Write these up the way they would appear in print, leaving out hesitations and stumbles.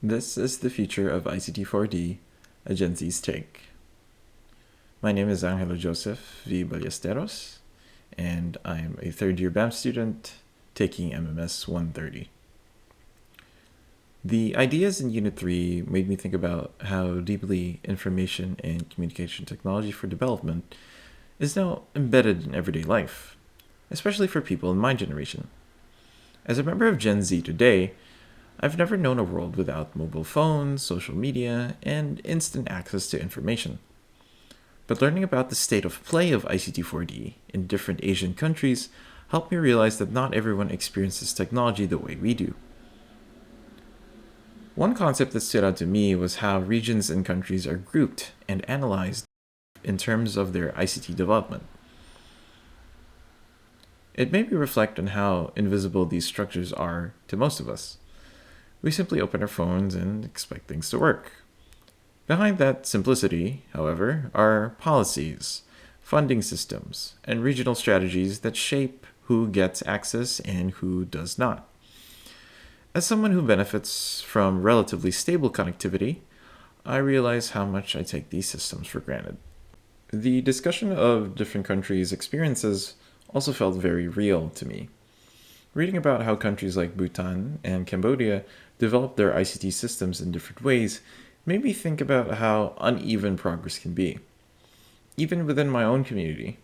This is the future of ICT4D, a Gen Z's take. My name is Angelo Joseph V. Ballesteros, and I'm a third-year BAM student taking MMS 130. The ideas in Unit 3 made me think about how deeply information and communication technology for development is now embedded in everyday life, especially for people in my generation. As a member of Gen Z today, I've never known a world without mobile phones, social media, and instant access to information. But learning about the state of play of ICT4D in different Asian countries helped me realize that not everyone experiences technology the way we do. One concept that stood out to me was how regions and countries are grouped and analyzed in terms of their ICT development. It made me reflect on how invisible these structures are to most of us. We simply open our phones and expect things to work. Behind that simplicity, however, are policies, funding systems, and regional strategies that shape who gets access and who does not. As someone who benefits from relatively stable connectivity, I realize how much I take these systems for granted. The discussion of different countries' experiences also felt very real to me. Reading about how countries like Bhutan and Cambodia develop their ICT systems in different ways made me think about how uneven progress can be. Even within my own community,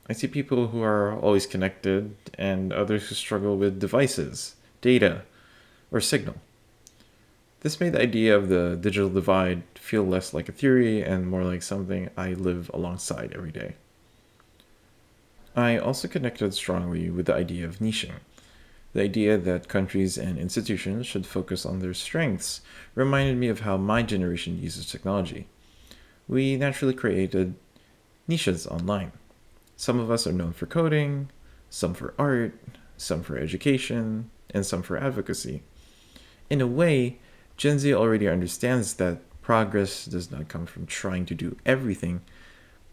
I see people who are always connected and others who struggle with devices, data, or signal. This made the idea of the digital divide feel less like a theory and more like something I live alongside every day. I also connected strongly with the idea of niching. The idea that countries and institutions should focus on their strengths reminded me of how my generation uses technology. We naturally created niches online. Some of us are known for coding, some for art, some for education, and some for advocacy. In a way, Gen Z already understands that progress does not come from trying to do everything,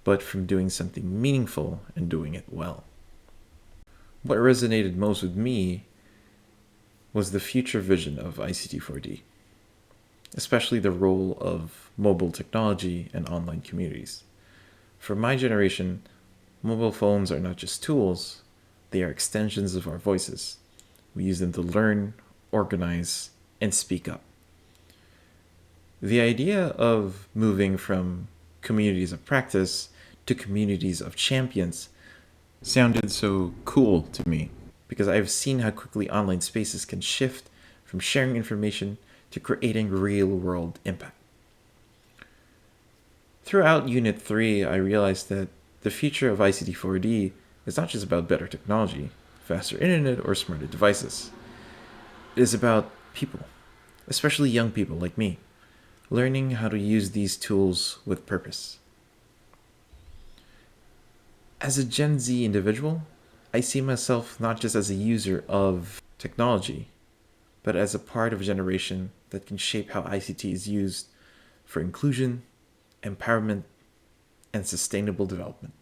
but from doing something meaningful and doing it well. What resonated most with me was the future vision of ICT4D, especially the role of mobile technology and online communities. For my generation, mobile phones are not just tools, they are extensions of our voices. We use them to learn, organize, and speak up. The idea of moving from communities of practice to communities of champions sounded so cool to me because I've seen how quickly online spaces can shift from sharing information to creating real-world impact. Throughout Unit 3, I realized that the future of ICT4D is not just about better technology, faster internet, or smarter devices. It is about people, especially young people like me, learning how to use these tools with purpose. As a Gen Z individual, I see myself not just as a user of technology, but as a part of a generation that can shape how ICT is used for inclusion, empowerment, and sustainable development.